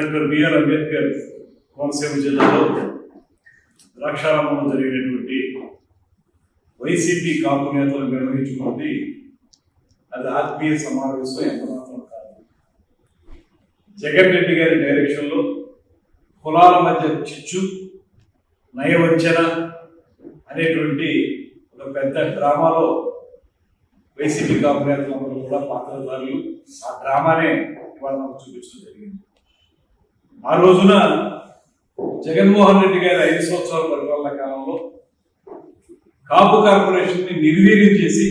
Doctor BR Ambedkar Konaseema జిల్లాలో ద్రాక్షారామంలో జరిగినటువంటి YCP కాపు నేతలు నిర్వహించుకుంది అది ఆత్మీయ సమావేశం ఎంత మాత్రం కాదు. జగన్ రెడ్డి గారి డైరెక్షన్లో కులాల మధ్య చిచ్చు, నయవంచన అనేటువంటి ఒక పెద్ద డ్రామాలో వైసీపీ కాపు నేతలందరూ కూడా పాత్రధారులు. ఆ డ్రామానే ఇవాళ నాకు చూపించడం జరిగింది. ఆ రోజున జగన్మోహన్ రెడ్డి గారి 5 సంవత్సరాల పరిపాలన కాలంలో కాపు కార్పొరేషన్ ని నిర్వీర్యం చేసి,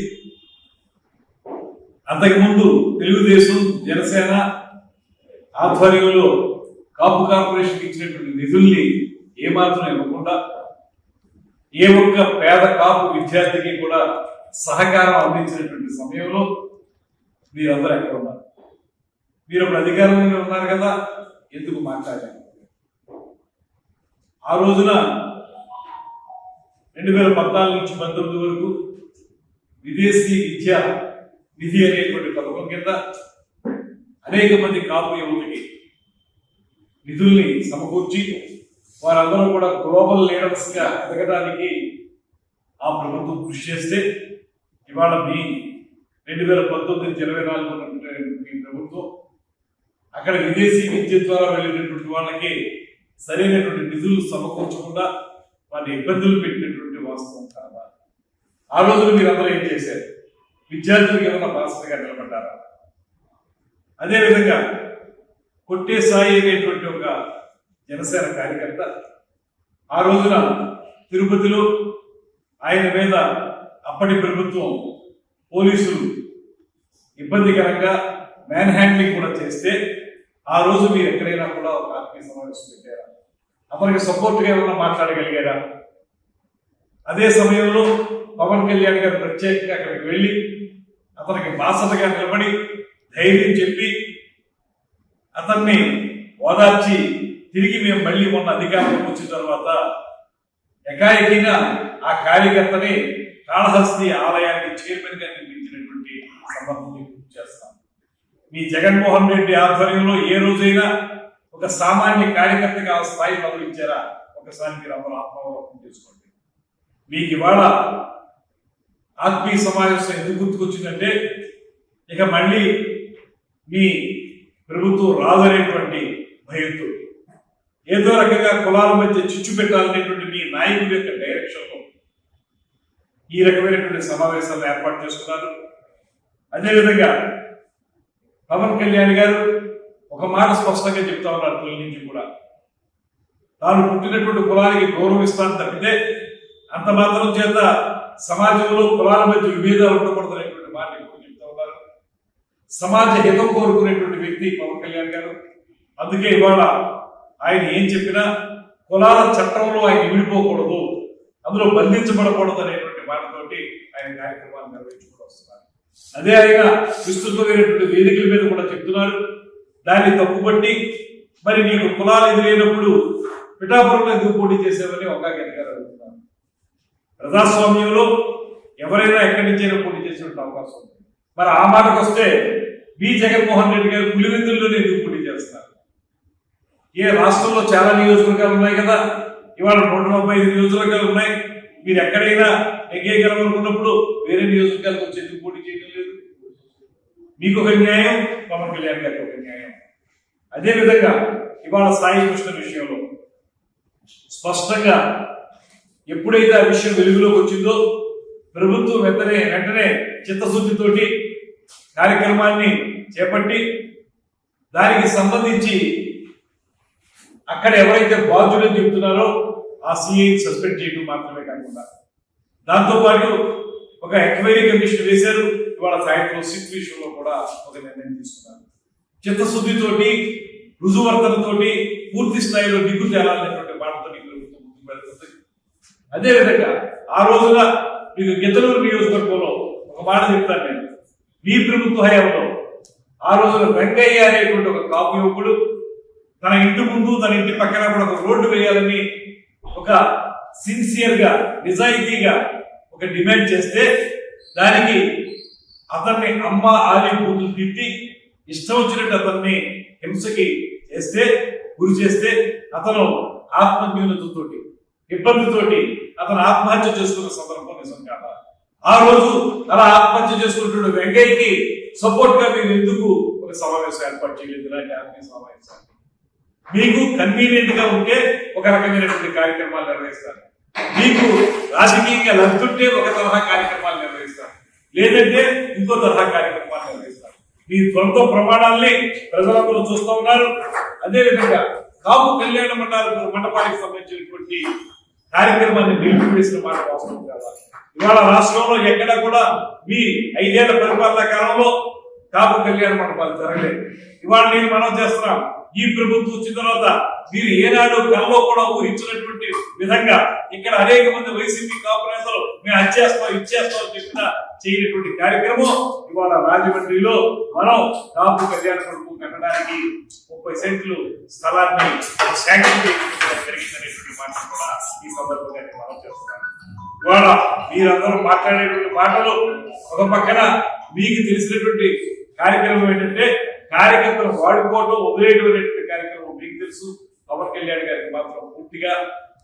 అంతకుముందు తెలుగుదేశం జనసేన ఆధ్వర్యంలో కాపు కార్పొరేషన్ ఇచ్చినటువంటి నిధుల్ని ఏమాత్రం ఇవ్వకుండా ఏ ఒక్క పేద కాపు విద్యార్థికి కూడా సహకారం అందించినటువంటి సమయంలో మీరందరూ ఎక్కడ ఉన్నారు? మీరు అప్పుడు అధికారంలో ఉన్నారు కదా, ఎందుకు మాట్లాడారు? ఆ రోజున 2014 నుంచి 19 వరకు విదేశీ విద్యా నిధి అనేటువంటి పథకం కింద అనేక మంది కాపు యువతకి నిధుల్ని సమకూర్చి వారందరూ కూడా గ్లోబల్ లీడర్స్ గా ఎదగడానికి ఆ ప్రభుత్వం కృషి చేస్తే, ఇవాళ మీ 2019-24 మీ ప్రభుత్వం అక్కడ విదేశీ విద్య ద్వారా వెళ్ళినటువంటి వాళ్ళకి సరైనటువంటి నిధులు సమకూర్చకుండా వారిని ఇబ్బందులు పెట్టినటువంటి వాస్తవం కాదా? ఆ రోజున మీరందరూ ఏం చేశారు? విద్యార్థులకు ఏమైనా బాసటగా నిలబడ్డారా? అదేవిధంగా కొట్టే సాయి అనేటువంటి ఒక జనసేన కార్యకర్త ఆ రోజున తిరుపతిలో ఆయన మీద అప్పటి ప్రభుత్వం పోలీసులు ఇబ్బందికరంగా మ్యాన్ హ్యాండ్లింగ్ కూడా చేస్తే, ఆ రోజు మీరు ఎక్కడైనా కూడా ఒక ఆత్మీయ సమావేశం పెట్టారా? అతనికి సపోర్ట్గా ఏమన్నా మాట్లాడగలిగారా? అదే సమయంలో పవన్ కళ్యాణ్ గారు ప్రత్యేకంగా అక్కడికి వెళ్ళి అతనికి బాసటగా నిలబడి ధైర్యం చెప్పి అతన్ని ఓదార్చి తిరిగి మేము మళ్ళీ మొన్న అధికారంలోకి వచ్చిన తర్వాత ఏకాఏకిగా ఆ కార్యకర్తని కాళహస్తి ఆలయానికి చైర్మన్ గా నిర్మించినటువంటి సందర్భం గుర్తు చేస్తాం. మీ జగన్మోహన్ రెడ్డి ఆధ్వర్యంలో ఏ రోజైనా ఒక సామాన్య కార్యకర్తగా ఆ స్థాయి పదవించారా? ఒకసారి మీరు అందరూ ఆత్మావలోకం చేసుకోండి. మీకు ఇవాళ ఆత్మీయ సమావేశం ఎందుకు గుర్తుకొచ్చిందంటే, ఇక మళ్ళీ మీ ప్రభుత్వం రాదనేటువంటి భయంతో ఏదో రకంగా కులాల మధ్య చిచ్చు పెట్టాలనేటువంటి మీ నాయకుడి యొక్క డైరెక్షన్లో ఈ రకమైనటువంటి సమావేశాలను ఏర్పాటు చేసుకున్నారు. అదేవిధంగా పవన్ కళ్యాణ్ గారు ఒక మాట స్పష్టంగా చెప్తా ఉన్నారు, తొలి నుంచి కూడా తాను పుట్టినటువంటి కులానికి గౌరవిస్తాను తప్పితే అంత మాత్రం చేత సమాజంలో కులాల మధ్య విభేదాలు ఉండకూడదు అనేటువంటి మాట ఇప్పుడు చెప్తా ఉన్నారు. సమాజ హితం కోరుకునేటువంటి వ్యక్తి పవన్ కళ్యాణ్ గారు. అందుకే ఇవాళ ఆయన ఏం చెప్పినా కులాల చట్టంలో ఆయన విడిపోకూడదు, అందులో బంధించబడకూడదు అనేటువంటి మాటతోటి ఆయన కార్యక్రమాలు నిర్వహించుకుంటూ వస్తున్నారు. అదే ఆయన విస్తృతమైనటువంటి వేదికల మీద కూడా చెప్తున్నారు. దాన్ని తప్పుబట్టి మరి నీకు కులాలు ఎదురైనప్పుడు పిఠాపురంలో ఎందుకు పోటీ చేసేవని ఒక గారు అడుగుతున్నారు. ప్రజాస్వామ్యంలో ఎవరైనా ఎక్కడి నుంచైనా పోటీ చేసినట్టు అవకాశం ఉంది. మరి ఆ మాటకు వస్తే బి జగన్మోహన్ రెడ్డి గారు పులివెందుల్లోనే ఎందుకు పోటీ చేస్తున్నారు? ఏ రాష్ట్రంలో చాలా నియోజకవర్గాలు ఉన్నాయి కదా, ఇవాళ 135 నియోజకవర్గాలు ఉన్నాయి. మీరు ఎక్కడైనా నెగ్గేయగలమనుకున్నప్పుడు వేరే నియోజకవర్గాలకు వచ్చి ఎందుకు పోటీ చేయడం లేదు? మీకు ఒక న్యాయం, పవన్ కళ్యాణ్ గారికి ఒక న్యాయం. అదేవిధంగా ఇవాళ సాయి కృష్ణ విషయంలో స్పష్టంగా ఎప్పుడైతే ఆ విషయం వెలుగులోకి వచ్చిందో ప్రభుత్వం వెంటనే చిత్తశుద్ధితోటి కార్యక్రమాన్ని చేపట్టి దానికి సంబంధించి అక్కడ ఎవరైతే బాధ్యులని చెప్తున్నారో ఆ సిఐ సస్పెండ్ చేయడం మాత్రమే కాకుండా దాంతోపాటు ఒక ఎంక్వైరీ కమిషన్ వేశారు. ఇవాళ సాయంత్రం సిట్ విషయంలో కూడా ఒక నిర్ణయం తీసుకున్నారు. చిత్తశుద్ధితోటి రుజువర్తనతోటి పూర్తి స్థాయిలో దిగ్గు తేలాలనేటువంటి మాటతో ప్రభుత్వం ముందుకు వెళ్తుంది. అదేవిధంగా ఆ రోజున మీకు గిద్దలూరు నియోజకవర్గంలో ఒక మాట చెప్తాను నేను. మీ ప్రభుత్వ హయాంలో ఆ రోజున వెంకయ్య అనేటువంటి ఒక కాపు యువకుడు తన ఇంటి ముందు తన ఇంటి పక్కన కూడా ఒక రోడ్డు వేయాలని ఒక సిన్సియర్ గా నిజాయితీగా ఒక డిమాండ్ చేస్తే దానికి అతన్ని అమ్మ ఆలి బూతులు తిట్టి ఇష్టం వచ్చినట్టు అతన్ని హింసకి చేస్తే గురి చేస్తే అతను ఆత్మన్యూనతతోటి ఇబ్బందితోటి అతను ఆత్మహత్య చేసుకున్న సందర్భం నిజం కాదా? ఆ రోజు అలా ఆత్మహత్య చేసుకున్నటువంటి వెంకయ్యకి సపోర్ట్ గా మీరు ఎందుకు ఒక సమావేశం ఏర్పాటు చేయలేదు? ఇలాంటి ఆత్మీయ సమావేశాలు మీకు కన్వీనియంట్ గా ఉంటే ఒక రకమైనటువంటి కార్యక్రమాలు నిర్వహిస్తారు, మీకు రాజకీయంగా లబ్ధుంటే ఒక తరహా కార్యక్రమాలు నిర్వహిస్తారు, లేదంటే ఇంకో తరహా కార్యక్రమాలు నిర్వహిస్తారు. మీ సొంత ప్రమాణాలని ప్రజలందరూ చూస్తూ ఉన్నారు. అదేవిధంగా కాపు కళ్యాణ మండపానికి సంబంధించినటువంటి కార్యక్రమాన్ని నిలిపివేసిన మాట వాస్తవం కాదా? ఇవాళ రాష్ట్రంలో ఎక్కడ కూడా మీ 5 ఏళ్ల పరిపాలనా కాలంలో కాపు కళ్యాణ మండపాలు జరగలేదు. ఇవాళ నేను మనం చేస్తున్నాం. ఈ ప్రభుత్వం వచ్చిన తర్వాత మీరు ఏనాడు కల్లో కూడా ఊహించినటువంటి విధంగా ఇక్కడ అనేక మంది వైసీపీ కాపు నేతలు మేము అచ్చేస్తాం ఇచ్చేస్తాం చెప్పిన చేయనటువంటి కార్యక్రమం ఇవాళ రాజమండ్రిలో మనం కాపు కళ్యాణ మండపం కట్టడానికి 30 సెంట్లు స్థలాన్ని శాంక్షన్ జరిగిందనేటువంటి మాట కూడా ఈ సందర్భంగా మనం చేస్తున్నాం. ఇవాళ మీరందరూ మాట్లాడేటువంటి మాటలు ఒక పక్కన మీకు తెలిసినటువంటి కార్యక్రమం ఏంటంటే కార్యకర్తలు వాడుకోవడం వదిలేటువంటి కార్యక్రమం మీకు తెలుసు. పవన్ కళ్యాణ్ గారికి మాత్రం పూర్తిగా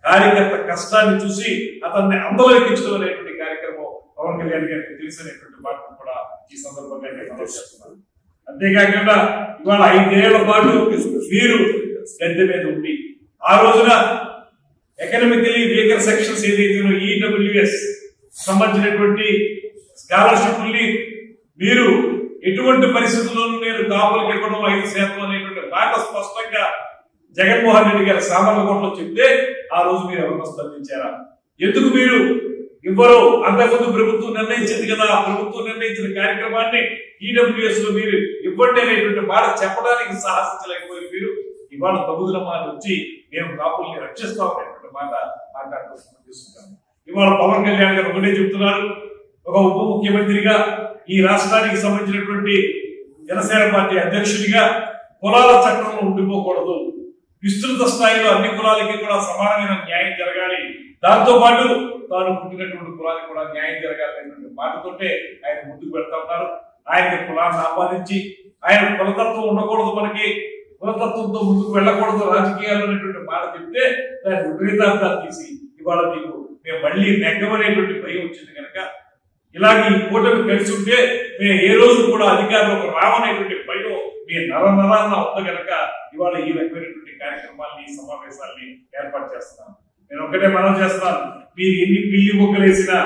కార్యకర్త కష్టాన్ని చూసి అతన్ని అందలోకించడం అనేటువంటి కార్యక్రమం పవన్ కళ్యాణ్ గారికి తెలిసినటువంటి మాటలు కూడా ఈ సందర్భంగా నేను చేస్తున్నాను. అంతేకాకుండా ఇవాళ 5 ఏళ్ల పాటు మీరు గద్దె మీద ఉండి ఆ రోజున ఎకనామికలీ వీకర్ సెక్షన్స్ ఏదైతే ఈడబ్ల్యూఎస్ సంబంధించినటువంటి స్కాలర్షిప్ని మీరు ఎటువంటి పరిస్థితుల్లోనూ నేను కాపులకు ఇవ్వడం 5% అనేటువంటి మాట స్పష్టంగా జగన్మోహన్ రెడ్డి గారి సామర్లకోటలో చెప్తే ఆ రోజు మీరు ఎవరినో స్పందించారా? ఎందుకు మీరు ఇవ్వరు? అంతకుముందు ప్రభుత్వం నిర్ణయించింది కదా, ప్రభుత్వం నిర్ణయించిన కార్యక్రమాన్ని ఈడబ్ల్యూఎస్ లో మీరు ఇవ్వండి అనేటువంటి మాట చెప్పడానికి సాహసించలేకపోయి మీరు ఇవాళ తగుదలమాన్ని వచ్చి మేము కాపుల్ని రక్షిస్తామనేటువంటి మాట మాట్లాడుతున్నాం. ఇవాళ పవన్ కళ్యాణ్ గారు ఒకటే చెప్తున్నారు, ఒక ఉప ముఖ్యమంత్రిగా ఈ రాష్ట్రానికి సంబంధించినటువంటి జనసేన పార్టీ అధ్యక్షుడిగా కులాల చట్టంలో ఉండిపోకూడదు, విస్తృత స్థాయిలో అన్ని కులాలకి కూడా సమానమైన న్యాయం జరగాలి, దాంతో పాటు తాను పుట్టినటువంటి కులానికి కూడా న్యాయం జరగాలనేటువంటి మాటతోటే ఆయన ముందుకు పెడతా ఉన్నారు. ఆయనకి కులాన్ని ఆపాదించి ఆయన కులతత్వం ఉండకూడదు, మనకి కులతత్వంతో ముందుకు వెళ్ళకూడదు రాజకీయాలు అనేటువంటి మాట చెప్తే దాని విపరీతార్థాలు తీసి ఇవాళ మీకు మేము మళ్ళీ నెగ్గమనేటువంటి భయం వచ్చింది కనుక ఇలాగే ఈ కూటమి కలిసి ఉంటే మేము ఏ రోజు కూడా అధికారంలోకి రావనేటువంటి భయం మీ నరాన్న ఉంది కనుక ఇవాళ ఈ రకమైనటువంటి కార్యక్రమాన్ని ఈ సమావేశాన్ని ఏర్పాటు చేస్తున్నాను. నేను ఒకటే మనం చేస్తున్నాను, మీరు ఎన్ని పిల్లి మొక్కలేసినా,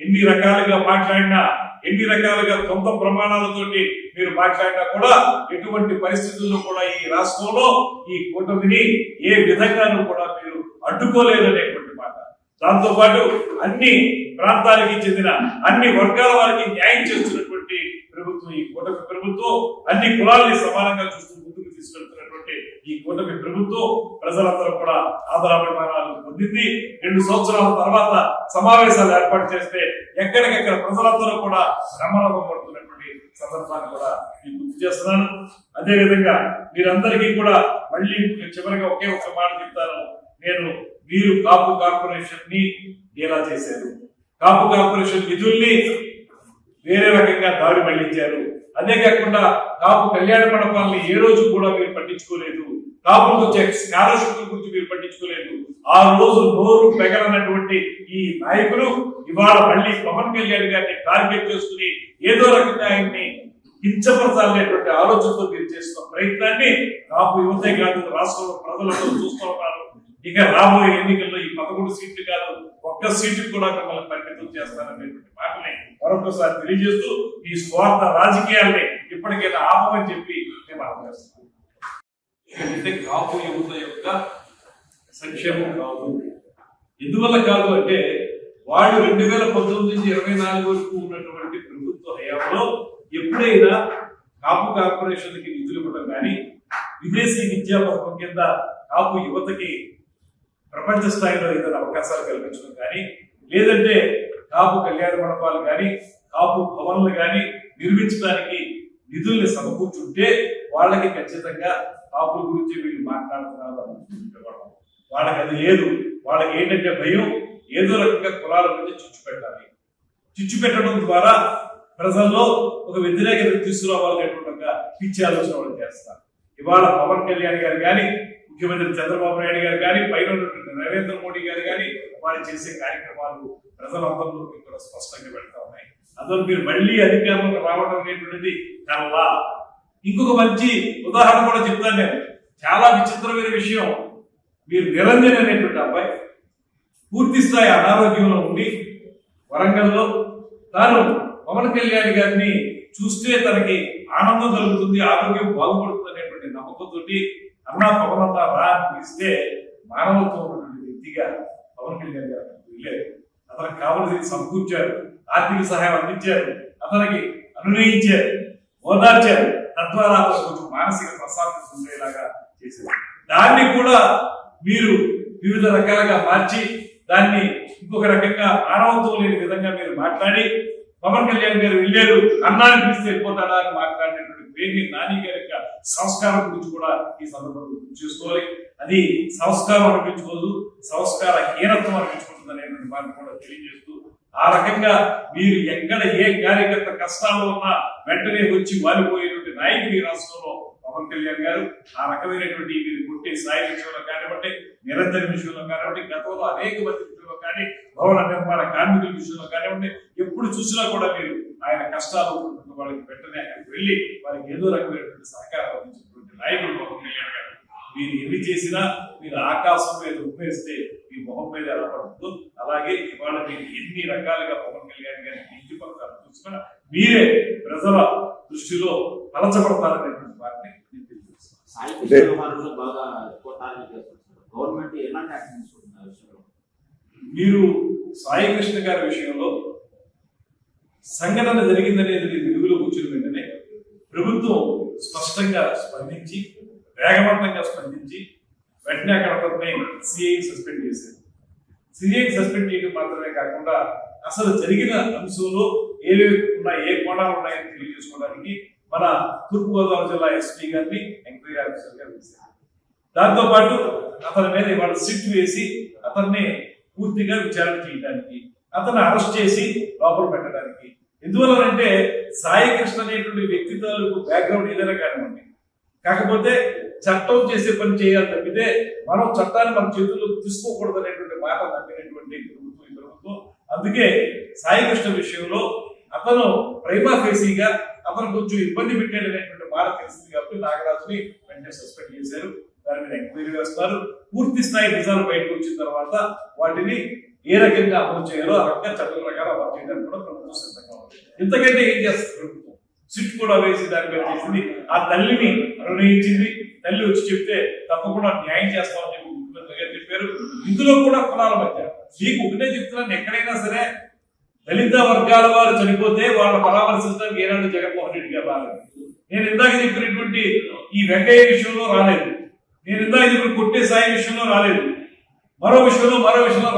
ఎన్ని రకాలుగా మాట్లాడినా, ఎన్ని రకాలుగా సొంత ప్రమాణాలతోటి మీరు మాట్లాడినా కూడా ఎటువంటి పరిస్థితుల్లో కూడా ఈ రాష్ట్రంలో ఈ కూటమిని ఏ విధంగానూ కూడా మీరు అడ్డుకోలేరు అనేటువంటి మాట. దాంతో పాటు అన్ని ప్రాంతాలకి చెందిన అన్ని వర్గాల వారికి న్యాయం చేస్తున్నటువంటి ప్రభుత్వం ఈ కూటమి ప్రభుత్వం. అన్ని కులాలని సమానంగా చూస్తూ ముందుకు తీసుకెళ్తున్నటువంటి ఈ కూటమి ప్రభుత్వం ప్రజలందరూ కూడా ఆదరాభిమానాలు పొందింది. 2 సంవత్సరాల తర్వాత సమావేశాలు ఏర్పాటు చేస్తే ఎక్కడికెక్కడ ప్రజలందరూ కూడా నమ్మకం పడుతున్నటువంటి సందర్భాన్ని కూడా మీకు గుర్తు చేస్తున్నాను. అదేవిధంగా మీరందరికీ కూడా మళ్ళీ చివరిగా ఒకే ఒక మాట చెప్తాను. మీరు కాపు కార్పొరేషన్ ని ఎలా చేశారు, కాపు కార్పొరేషన్ నిధుల్ని వేరే రకంగా దారి మళ్లించారు. అదే కాకుండా కాపు కళ్యాణ మండపాలని ఏ రోజు కూడా మీరు పట్టించుకోలేదు, కాపులకు వచ్చే స్కాలర్షిప్ గురించి మీరు పట్టించుకోలేదు. ఆ రోజు నోరు పెగలనటువంటి ఈ నాయకులు ఇవాళ మళ్ళీ పవన్ కళ్యాణ్ గారిని టార్గెట్ చేసుకుని ఏదో రకంగా ఆయన్ని కించపరచాలనేటువంటి ఆలోచనతో మీరు చేస్తున్న ప్రయత్నాన్ని కాపు యువతే కాదు రాష్ట్రంలో ప్రజలతో చూస్తూ ఉన్నారు. ఇక రాబోయే ఎన్నికల్లో ఈ 11 సీట్లు కాదు, 1 సీటు కూడా మిమ్మల్ని పరిమితం చేస్తారనేటువంటి మాటని మరొకసారి తెలియజేస్తూ ఈ స్వార్థ రాజకీయాల్ని ఇప్పటికైనా ఆపమని చెప్పి మేము అర్థం చేస్తున్నాం. ఎందుకంటే కాపు యువత యొక్క సంక్షేమం కాదు. ఎందువల్ల కాదు అంటే వాళ్ళు 2019 నుంచి 24 వరకు ఉన్నటువంటి ప్రభుత్వ హయాంలో ఎప్పుడైనా కాపు కార్పొరేషన్కి నిధులు ఇవ్వడం కానీ, విదేశీ విద్యా పథకం కింద కాపు యువతకి ప్రపంచ స్థాయిలో ఏదైనా అవకాశాలు కల్పించడం కానీ, లేదంటే కాపు కళ్యాణ మండపాలు కానీ, కాపు భవన్లు కానీ నిర్మించడానికి నిధుల్ని సమకూర్చుంటే వాళ్ళకి ఖచ్చితంగా కాపుల గురించి వీళ్ళు మాట్లాడుతున్నారు అనుకుంటున్నారు. వాళ్ళకి అది లేదు. వాళ్ళకి ఏంటంటే భయం, ఏదో రకంగా కులాల గురించి చిచ్చు పెట్టాలి. చిచ్చు పెట్టడం ద్వారా ప్రజల్లో ఒక వ్యతిరేకత తీసుకురావాలనేటువంటి పిచ్చి ఆలోచన వాళ్ళు చేస్తారు. ఇవాళ పవన్ కళ్యాణ్ గారు కానీ, ముఖ్యమంత్రి చంద్రబాబు నాయుడు గారు కానీ, పైన ఉన్నటువంటి నరేంద్ర మోడీ గారు కానీ వారు చేసే కార్యక్రమాలు ప్రజలందరిలోకి కూడా స్పష్టంగా పెడతా ఉన్నాయి. అందులో మీరు మళ్ళీ అధికారంలో రావడం అనేటువంటిది కల్లా. ఇంకొక మంచి ఉదాహరణ కూడా చెప్తాను నేను. చాలా విచిత్రమైన విషయం, మీరు నిరంజన్ అనేటువంటి అబ్బాయి పూర్తి స్థాయి అనారోగ్యంలో ఉండి వరంగల్లో తాను పవన్ కళ్యాణ్ గారిని చూస్తే తనకి ఆనందం కలుగుతుంది, ఆరోగ్యం బాగుపడుతుంది అనేటువంటి నమ్మకంతో అన్నా పవన్ అన్నా రా అని పిలిస్తే మానవత్వం ఉన్నటువంటి వ్యక్తిగా పవన్ కళ్యాణ్ గారు వెళ్ళారు. అతనికి కావలసింది సమకూర్చారు, ఆర్థిక సహాయం అందించారు, అతనికి అనునయించారు, ఓదార్చారు. తద్వారా కొంచెం మానసిక ప్రశాంతత ఉండేలాగా చేశారు. దాన్ని కూడా మీరు వివిధ రకాలుగా మార్చి దాన్ని ఇంకొక రకంగా మానవత్వం లేని విధంగా మీరు మాట్లాడి, పవన్ కళ్యాణ్ గారు వెళ్ళారు అన్నాన్ని పిలిస్తే వెళ్ళిపోతాడా అని మాట్లాడినటువంటి పేరుని నాని గారి యొక్క సంస్కారం గురించి కూడా ఈ సందర్భంలో గుర్తు చేసుకోవాలి. అది సంస్కారం అనిపించుకోదు, సంస్కార హీనత్వం అనిపించుకుంటుంది అనేటువంటి మాట కూడా తెలియజేస్తూ, ఆ రకంగా మీరు ఎక్కడ ఏ కార్యకర్త కష్టాల్లో ఉన్నా వెంటనే వచ్చి వాలిపోయేటువంటి నాయకుడు ఈ రాష్ట్రంలో పవన్ కళ్యాణ్ గారు. ఆ రకమైనటువంటి మీరు కొట్టే సాయి విషయంలో కానివ్వండి, నిరంజన్ విషయంలో కానివ్వండి, గతంలో అనేక మంది విషయంలో కానీ, భవన నిర్మాణ కార్మికుల విషయంలో కానివ్వండి, ఎప్పుడు చూసినా కూడా మీరు ఆయన కష్టాలు వాళ్ళకి వెంటనే అక్కడికి వెళ్ళి వారికి ఏదో రకమైనటువంటి సహకారం అందించినటువంటి నాయకుడు పవన్ కళ్యాణ్ గారు. మీరు ఎన్ని చేసినా మీరు ఆకాశం మీద ఉమ్మేస్తే మీ మొహం మీద ఎలా పడుతుందో అలాగే ఇవాళ మీరు ఎన్ని రకాలుగా పవన్ కళ్యాణ్ గారిని ఇంటి పక్కన చూసినా మీరే ప్రజల దృష్టిలో పలచబడతారనేటువంటి వాటిని మీరు సాయి కృష్ణ గారి విషయంలో సంఘటన జరిగిందనేది వెలుగులో కూర్చుని వెంటనే ప్రభుత్వం స్పష్టంగా స్పందించి, వేగవంతంగా స్పందించి వెంటనే అక్కడ సిఐ సస్పెండ్ చేశారు. సిఐ సస్పెండ్ చేయడం మాత్రమే కాకుండా అసలు జరిగిన అంశంలో ఏవేవి ఉన్నాయి, ఏ కోణాలు ఉన్నాయని తెలియజేసుకోవడానికి మన తూర్పుగోదావరి జిల్లా ఎస్పీ గారిని ఎంక్వైరీ ఆఫీసర్ గా వేశారు. దాంతో పాటు అతని మీద ఇవాళ సిట్ వేసి అతన్ని పూర్తిగా విచారణ చేయడానికి, అతన్ని అరెస్ట్ చేసి లోపల పెట్టడానికి. ఎందువల్లంటే సాయి కృష్ణ అనేటువంటి వ్యక్తి తాలూకు బ్యాక్గ్రౌండ్ ఏదైనా కానివ్వండి, కాకపోతే చట్టం చేసే పని చేయాలి తప్పితే మనం చట్టాన్ని మన చేతుల్లో తీసుకోకూడదు అనేటువంటి మాట నమ్మినటువంటి ప్రభుత్వం. అందుకే సాయి కృష్ణ విషయంలో అతను ప్రైమా ఫేసీగా అతను కొంచెం ఇబ్బంది పెట్టాడు అనేటువంటి మాట తెలిసింది కాబట్టి నాగరాజుని వెంటనే సస్పెండ్ చేశారు. దాని మీద ఎంక్వైరీ వేస్తున్నారు. పూర్తి స్థాయి నిజాలు బయటకు వచ్చిన తర్వాత వాటిని ఏ రకంగా అమలు చేయాలో ఆ రకంగా చట్టం ప్రకారం అమలు చేయడానికి కూడా ప్రభుత్వం సిద్ధంగా ఉంది. ఇంతకంటే ఏం చేస్తుంది ప్రభుత్వం? సిట్ కూడా వేసి దాని మీద చేసింది. ఆ తల్లిని అనునయించింది. తల్లి వచ్చి చెప్తే తప్పకుండా న్యాయం చేస్తామని చెప్పి ముఖ్యమంత్రి గారు చెప్పారు. ఇందులో కూడా కులాల మధ్య మీకు ఒకటే చెప్తున్నాను, ఎక్కడైనా సరే దళిత వర్గాల వారు చనిపోతే వాళ్ళ పరామర్శించడానికి ఏనాడు జగన్మోహన్ రెడ్డి గారు రాలేదు. నేను ఇందాక చెప్పినటువంటి ఈ వెంకయ్య విషయంలో రాలేదు. నేను ఇందాక చెప్పిన కొట్టే సాయి విషయంలో రాలేదు. మరో విషయంలో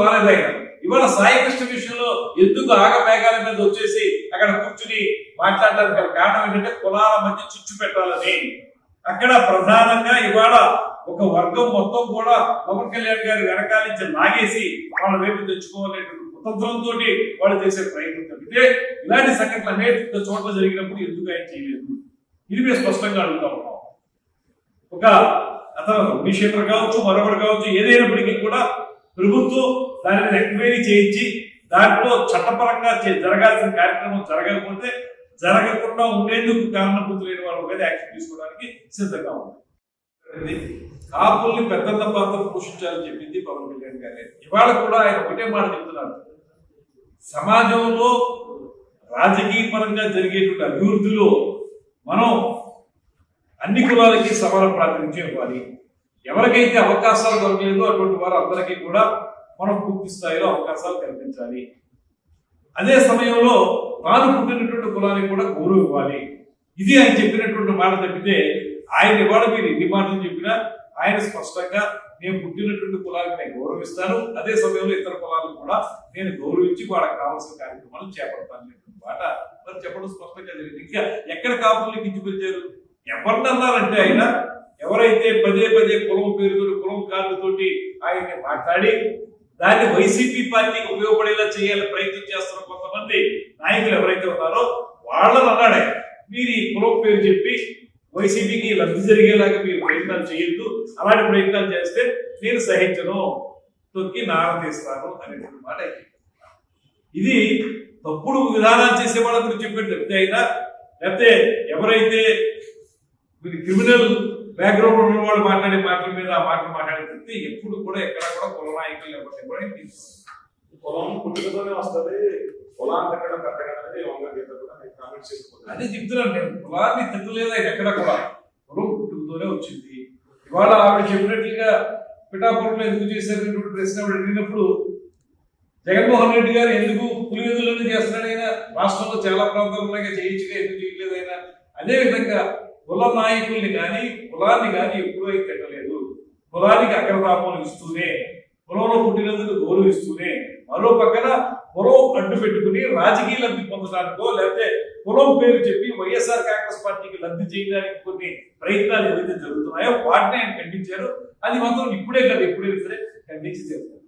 రాలేదు ఆయన. ఇవాళ సాయి కృష్ణ విషయంలో ఎందుకు ఆగమేఘాల మీద వచ్చేసి అక్కడ కూర్చుని మాట్లాడడానికి కారణం ఏంటంటే కులాల మధ్య చిచ్చు పెట్టాలని. అక్కడ ప్రధానంగా ఇవాళ ఒక వర్గం మొత్తం కూడా పవన్ కళ్యాణ్ గారి వెనకాలించి లాగేసి వాళ్ళ వైపు తెచ్చుకోవాలనేటువంటి కుతంత్రంతో వాళ్ళు చేసే ప్రయత్నం తప్పితే ఇలాంటి సంఘటనలు అనేక చోట్ల జరిగినప్పుడు ఎందుకు ఆయన చేయలేదు? ఇది మేము స్పష్టంగా అడుగుతా ఉన్నాం. ఒక అతను నిషేధం కావచ్చు, మరొకటి కావచ్చు, ఏదైనప్పటికీ కూడా ప్రభుత్వం దాని మీద ఎంక్వైరీ చేయించి దాంట్లో చట్టపరంగా జరగాల్సిన కార్యక్రమం జరగకపోతే జరగకుండా ఉండేందుకు కారణభూతులైన వాళ్ళ మీద యాక్షన్ తీసుకోవడానికి సిద్ధంగా ఉంది. కాపుల్ని పెద్దంత పాత్ర పోషించాలని చెప్పింది పవన్ కళ్యాణ్ గారే. ఇవాళ కూడా ఆయన ఒకటే మాట చెప్తున్నారు, సమాజంలో రాజకీయ పరంగా జరిగేటువంటి అభివృద్ధిలో మనం అన్ని కులాలకి సమాన ప్రాతినిధ్యం ఇవ్వాలి. ఎవరికైతే అవకాశాలు దొరకలేదో అటువంటి వారు అందరికీ కూడా మనం పూర్తి స్థాయిలో అవకాశాలు కల్పించాలి. అదే సమయంలో తాను పుట్టినటువంటి కులానికి కూడా గౌరవం ఇవ్వాలి. ఇది ఆయన చెప్పినటువంటి మాట తప్పితే ఆయన ఇవాళ మీరు ఎన్ని మాటలు చెప్పినా ఆయన స్పష్టంగా నేను పుట్టినటువంటి కులానికి నేను గౌరవిస్తాను, అదే సమయంలో ఇతర కులాలను కూడా నేను గౌరవించి వాళ్ళకి కావాల్సిన కార్యక్రమాలు చేపడతాను అనేటువంటి మాట మరి చెప్పడం స్పష్టంగా జరిగింది. ఇంకా ఎక్కడ కాపుల్ని కించిపెట్టారు? ఎవరినన్నారంటే ఆయన ఎవరైతే పదే పదే కులం పేరుతో కులం కార్డుతోటి ఆయన్ని మాట్లాడి దాన్ని వైసీపీ పార్టీకి ఉపయోగపడేలా చేయాలని ప్రయత్నం చేస్తున్న కొంతమంది నాయకులు ఎవరైతే ఉన్నారో వాళ్ళని అన్నాడే, మీరు ఈ కులం పేరు చెప్పి వైసీపీకి లబ్ధి జరిగేలాగా మీరు ప్రయత్నాలు చేయొద్దు, అలాంటి ప్రయత్నాలు చేస్తే నేను సహించను, తొక్కి నార తీస్తాను అనేటువంటి మాట ఆయన చెప్పారు. ఇది తప్పుడు విధానాలు చేసే వాళ్ళ గురించి చెప్పేది చెప్తే అయినా, లేకపోతే ఎవరైతే క్రిమినల్ బ్యాక్గ్రౌండ్ ఉన్న వాళ్ళు మాట్లాడే మాటల మీద ఆ మాటలు మాట్లాడితే ఎప్పుడు కూడా ఎక్కడ కూడా కుల నాయకులు లేకపోతే కూడా పొలం పుట్టుకతోనే వస్తుంది, పొలాన్ని తిట్టడం కరెక్ట్ అనేది వంగ గీత కూడా కామెంట్స్ చేసుకుంటాను. అదే చెప్తున్నాను నేను, కులాన్ని తిట్టలేదు ఆయన ఎక్కడ కూడా, కులం పుట్టుకతోనే వచ్చింది. ఇవాళ ఆవిడ చెప్పినట్లుగా పిఠాపురంలో ఎందుకు చేశారు ప్రశ్న ఆవిడ అడిగినప్పుడు, జగన్మోహన్ రెడ్డి గారు ఎందుకు పులివెందులను చేస్తున్నాడు ఆయన, రాష్ట్రంలో చాలా ప్రాంతాల్లో చేయించగా ఎందుకు చేయలేదు ఆయన. అదే విధంగా కుల నాయకుల్ని కానీ కులాన్ని కానీ ఎప్పుడూ అయితే తిట్టలేదు. కులానికి అగ్రతాపం ఇస్తూనే, కులంలో పుట్టినందుకు గౌరవిస్తూనే, మరో పక్కన కులం అడ్డు పెట్టుకుని రాజకీయ లబ్ధి పొందడానికో లేకపోతే కులం పేరు చెప్పి వైఎస్ఆర్ కాంగ్రెస్ పార్టీకి లబ్ధి చేయడానికి కొన్ని ప్రయత్నాలు ఏవైతే జరుగుతున్నాయో వాటిని ఆయన ఖండించారు. అది మాత్రం ఇప్పుడే కాదు, ఎప్పుడైనా సరే ఖండించి చేస్తారు.